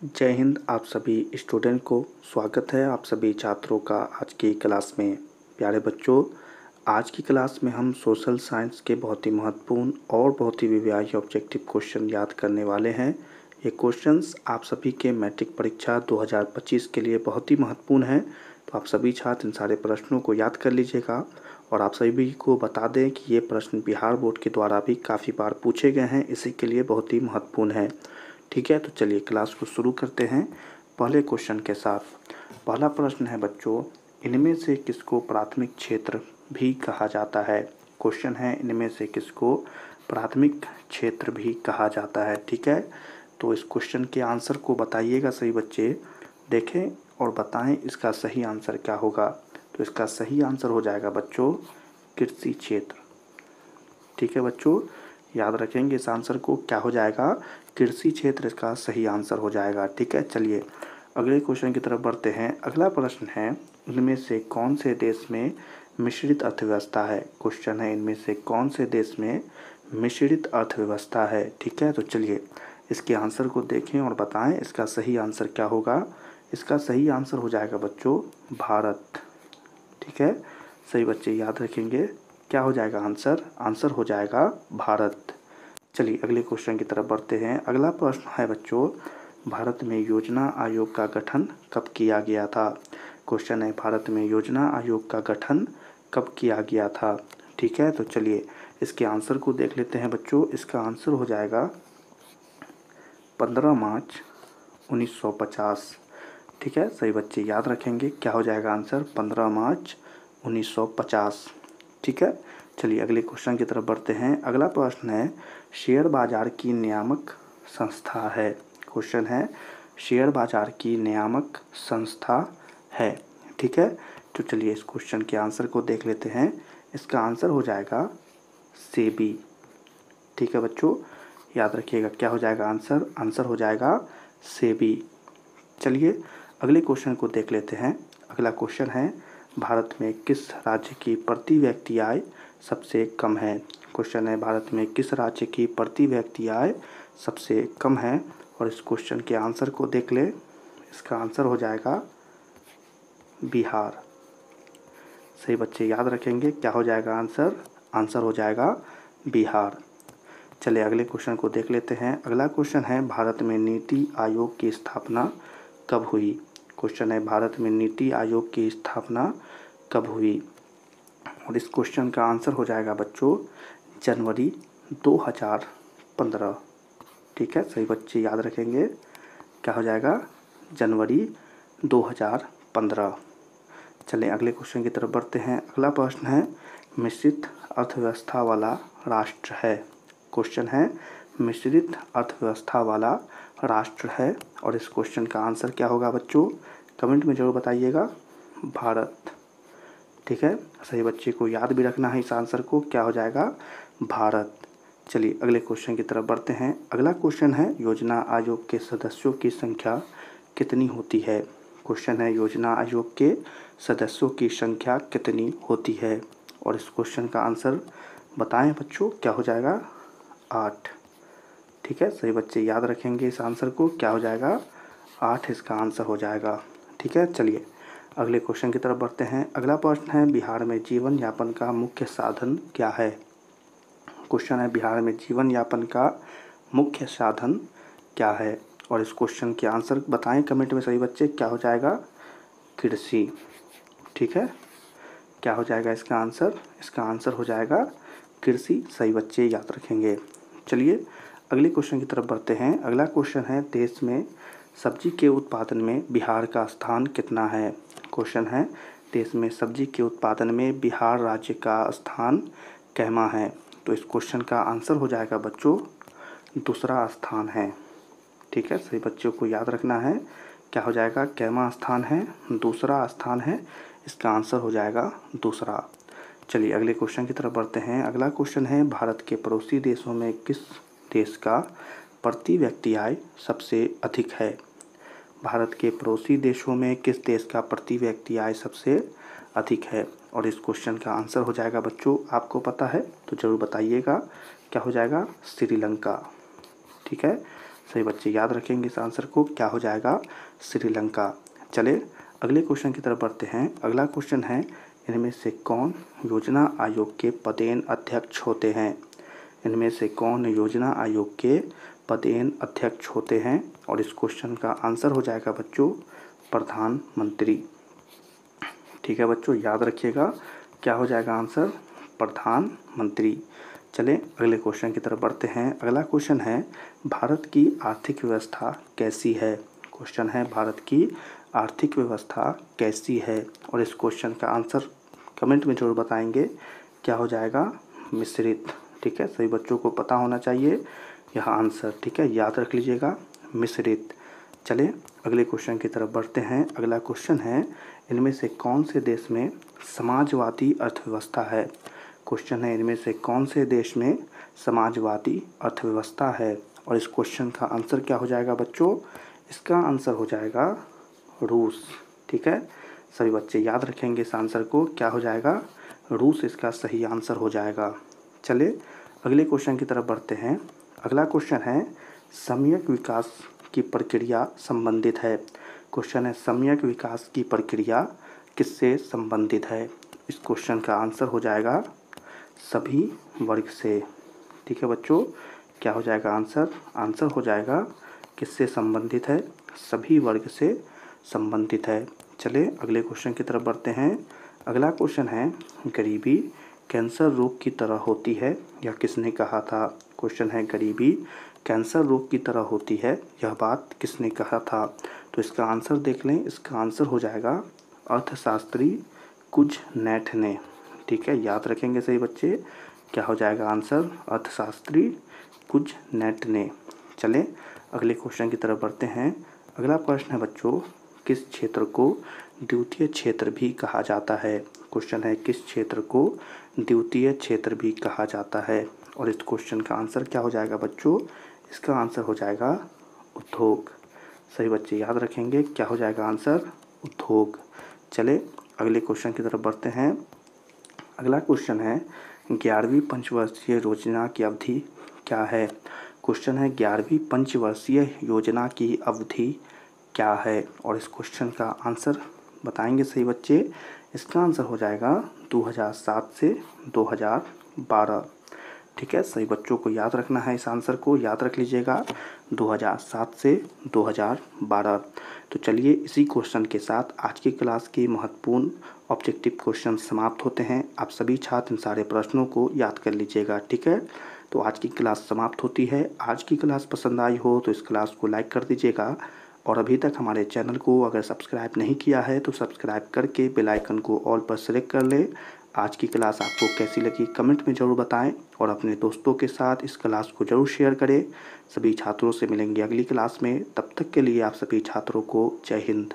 जय हिंद। आप सभी स्टूडेंट को स्वागत है आप सभी छात्रों का आज की क्लास में। प्यारे बच्चों, आज की क्लास में हम सोशल साइंस के बहुत ही महत्वपूर्ण और बहुत ही व्यवहारिक ऑब्जेक्टिव क्वेश्चन याद करने वाले हैं। ये क्वेश्चंस आप सभी के मैट्रिक परीक्षा 2025 के लिए बहुत ही महत्वपूर्ण हैं। तो आप सभी छात्र इन सारे प्रश्नों को याद कर लीजिएगा और आप सभी को बता दें कि ये प्रश्न बिहार बोर्ड के द्वारा भी काफ़ी बार पूछे गए हैं, इसी के लिए बहुत ही महत्वपूर्ण है। ठीक है, तो चलिए क्लास को शुरू करते हैं पहले क्वेश्चन के साथ। पहला प्रश्न है बच्चों, इनमें से किसको प्राथमिक क्षेत्र भी कहा जाता है। क्वेश्चन है, इनमें से किसको प्राथमिक क्षेत्र भी कहा जाता है। ठीक है, तो इस क्वेश्चन के आंसर को बताइएगा सही बच्चे, देखें और बताएं इसका सही आंसर क्या होगा। तो इसका सही आंसर हो जाएगा बच्चों कृषि क्षेत्र। ठीक है बच्चों, याद रखेंगे इस आंसर को, क्या हो जाएगा कृषि क्षेत्र इसका सही आंसर हो जाएगा। ठीक है, चलिए अगले क्वेश्चन की तरफ बढ़ते हैं। अगला प्रश्न है, इनमें से कौन से देश में मिश्रित अर्थव्यवस्था है। क्वेश्चन है, इनमें से कौन से देश में मिश्रित अर्थव्यवस्था है। ठीक है, तो चलिए इसके आंसर को देखें और बताएं इसका सही आंसर क्या होगा। इसका सही आंसर हो जाएगा बच्चों भारत। ठीक है, सही बच्चे याद रखेंगे, क्या हो जाएगा आंसर, आंसर हो जाएगा भारत। चलिए अगले क्वेश्चन की तरफ बढ़ते हैं। अगला प्रश्न है बच्चों, भारत में योजना आयोग का गठन कब किया गया था। क्वेश्चन है, भारत में योजना आयोग का गठन कब किया गया था। ठीक है, तो चलिए इसके आंसर को देख लेते हैं बच्चों। इसका आंसर हो जाएगा 15 मार्च 1950। ठीक है, सही बच्चे याद रखेंगे, क्या हो जाएगा आंसर 15 मार्च 1950। ठीक है, चलिए अगले क्वेश्चन की तरफ बढ़ते हैं। अगला प्रश्न है, शेयर बाजार की नियामक संस्था है। क्वेश्चन है, शेयर बाजार की नियामक संस्था है। ठीक है, तो चलिए इस क्वेश्चन के आंसर को देख लेते हैं। इसका आंसर हो जाएगा सेबी। ठीक है बच्चों, याद रखिएगा, क्या हो जाएगा आंसर, आंसर हो जाएगा सेबी। चलिए अगले क्वेश्चन को देख लेते हैं। अगला क्वेश्चन है, भारत में किस राज्य की प्रति व्यक्ति आय सबसे कम है। क्वेश्चन है, भारत में किस राज्य की प्रति व्यक्ति आय सबसे कम है। और इस क्वेश्चन के आंसर को देख ले, इसका आंसर हो जाएगा बिहार। सही बच्चे याद रखेंगे, क्या हो जाएगा आंसर, आंसर हो जाएगा बिहार। चलिए अगले क्वेश्चन को देख लेते हैं। अगला क्वेश्चन है, भारत में नीति आयोग की स्थापना कब हुई। क्वेश्चन है, भारत में नीति आयोग की स्थापना कब हुई। और इस क्वेश्चन का आंसर हो जाएगा बच्चों जनवरी 2015। ठीक है, सही बच्चे याद रखेंगे, क्या हो जाएगा जनवरी 2015। चलिए अगले क्वेश्चन की तरफ बढ़ते हैं। अगला प्रश्न है, मिश्रित अर्थव्यवस्था वाला राष्ट्र है। क्वेश्चन है, मिश्रित अर्थव्यवस्था वाला राष्ट्र है। और इस क्वेश्चन का आंसर क्या होगा बच्चों, कमेंट में ज़रूर बताइएगा, भारत। ठीक है, सही बच्चे को याद भी रखना है इस आंसर को, क्या हो जाएगा भारत। चलिए अगले क्वेश्चन की तरफ बढ़ते हैं। अगला क्वेश्चन है, योजना आयोग के सदस्यों की संख्या कितनी होती है। क्वेश्चन है, योजना आयोग के सदस्यों की संख्या कितनी होती है। और इस क्वेश्चन का आंसर बताएं बच्चों, क्या हो जाएगा 8। ठीक है, सही बच्चे याद रखेंगे इस आंसर को, क्या हो जाएगा 8 इसका आंसर हो जाएगा। ठीक है, चलिए अगले क्वेश्चन की तरफ बढ़ते हैं। अगला प्रश्न है, बिहार में जीवन यापन का मुख्य साधन क्या है। क्वेश्चन है, बिहार में जीवन यापन का मुख्य साधन क्या है। और इस क्वेश्चन के आंसर बताएं कमेंट में सही बच्चे, क्या हो जाएगा कृषि। ठीक है, क्या हो जाएगा इसका आंसर, इसका आंसर हो जाएगा कृषि। सही बच्चे याद रखेंगे। चलिए अगले क्वेश्चन की तरफ बढ़ते हैं। अगला क्वेश्चन है, देश में सब्जी के उत्पादन में बिहार का स्थान कितना है। क्वेश्चन है, देश में सब्जी के उत्पादन में बिहार राज्य का स्थान कहमा है। तो इस क्वेश्चन का आंसर हो जाएगा बच्चों दूसरा स्थान है। ठीक है, सही बच्चों को याद रखना है, क्या हो जाएगा कहमा स्थान है, दूसरा स्थान है, इसका आंसर हो जाएगा दूसरा। चलिए अगले क्वेश्चन की तरफ बढ़ते हैं। अगला क्वेश्चन है, भारत के पड़ोसी देशों में किस देश का प्रति व्यक्ति आय सबसे अधिक है। भारत के पड़ोसी देशों में किस देश का प्रति व्यक्ति आय सबसे अधिक है। और इस क्वेश्चन का आंसर हो जाएगा बच्चों, आपको पता है तो ज़रूर बताइएगा, क्या हो जाएगा श्रीलंका। ठीक है, सभी बच्चे याद रखेंगे इस आंसर को, क्या हो जाएगा? श्रीलंका। चले अगले क्वेश्चन की तरफ बढ़ते हैं। अगला क्वेश्चन है, इनमें से कौन योजना आयोग के पदेन अध्यक्ष होते हैं? इनमें से कौन योजना आयोग के पदेन अध्यक्ष होते हैं? और इस क्वेश्चन का आंसर हो जाएगा बच्चों प्रधानमंत्री। ठीक है बच्चों, याद रखिएगा, क्या हो जाएगा आंसर? प्रधानमंत्री। चलें अगले क्वेश्चन की तरफ बढ़ते हैं। अगला क्वेश्चन है, भारत की आर्थिक व्यवस्था कैसी है? क्वेश्चन है, भारत की आर्थिक व्यवस्था कैसी है? और इस क्वेश्चन का आंसर कमेंट में जरूर बताएंगे, क्या हो जाएगा? मिश्रित। ठीक है, सभी बच्चों को पता होना चाहिए यह आंसर। ठीक है, याद रख लीजिएगा, मिश्रित। चलें अगले क्वेश्चन की तरफ बढ़ते हैं। अगला क्वेश्चन है, इनमें से कौन से देश में समाजवादी अर्थव्यवस्था है? क्वेश्चन है, इनमें से कौन से देश में समाजवादी अर्थव्यवस्था है? और इस क्वेश्चन का आंसर क्या हो जाएगा बच्चों? इसका आंसर हो जाएगा रूस। ठीक है, सभी बच्चे याद रखेंगे इस आंसर को, क्या हो जाएगा? रूस इसका सही आंसर हो जाएगा। चले अगले क्वेश्चन की तरफ बढ़ते हैं। अगला क्वेश्चन है, सम्यक विकास की प्रक्रिया संबंधित है। क्वेश्चन है, सम्यक विकास की प्रक्रिया किससे संबंधित है? इस क्वेश्चन का आंसर हो जाएगा सभी वर्ग से। ठीक है बच्चों, क्या हो जाएगा आंसर? आंसर हो जाएगा किससे संबंधित है? सभी वर्ग से संबंधित है। चले अगले क्वेश्चन की तरफ बढ़ते हैं। अगला क्वेश्चन है, गरीबी कैंसर रोग की तरह होती है, यह किसने कहा था? क्वेश्चन है, गरीबी कैंसर रोग की तरह होती है, यह बात किसने कहा था? तो इसका आंसर देख लें, इसका आंसर हो जाएगा अर्थशास्त्री कुज़नेट ने। ठीक है, याद रखेंगे सही बच्चे, क्या हो जाएगा आंसर? अर्थशास्त्री कुज़नेट ने। चलें अगले क्वेश्चन की तरफ बढ़ते हैं। अगला प्रश्न है बच्चों, किस क्षेत्र को द्वितीय क्षेत्र भी कहा जाता है? क्वेश्चन है, किस क्षेत्र को द्वितीय क्षेत्र भी कहा जाता है? और इस क्वेश्चन का आंसर क्या हो जाएगा बच्चों? इसका आंसर हो जाएगा उद्योग। सही बच्चे याद रखेंगे, क्या हो जाएगा आंसर? उद्योग। चले अगले क्वेश्चन की तरफ बढ़ते हैं। अगला क्वेश्चन है, 11वीं पंचवर्षीय योजना की अवधि क्या है? क्वेश्चन है, 11वीं पंचवर्षीय योजना की अवधि क्या है? और इस क्वेश्चन का आंसर बताएंगे सही बच्चे, इसका आंसर हो जाएगा 2007 से 2012। ठीक है, सही बच्चों को याद रखना है, इस आंसर को याद रख लीजिएगा, 2007 से 2012। तो चलिए इसी क्वेश्चन के साथ आज की क्लास के महत्वपूर्ण ऑब्जेक्टिव क्वेश्चन समाप्त होते हैं। आप सभी छात्र इन सारे प्रश्नों को याद कर लीजिएगा। ठीक है, तो आज की क्लास समाप्त होती है। आज की क्लास पसंद आई हो तो इस क्लास को लाइक कर दीजिएगा, और अभी तक हमारे चैनल को अगर सब्सक्राइब नहीं किया है तो सब्सक्राइब करके बेल आइकन को ऑल पर सेलेक्ट कर लें। आज की क्लास आपको कैसी लगी कमेंट में ज़रूर बताएं, और अपने दोस्तों के साथ इस क्लास को ज़रूर शेयर करें। सभी छात्रों से मिलेंगे अगली क्लास में, तब तक के लिए आप सभी छात्रों को जय हिंद।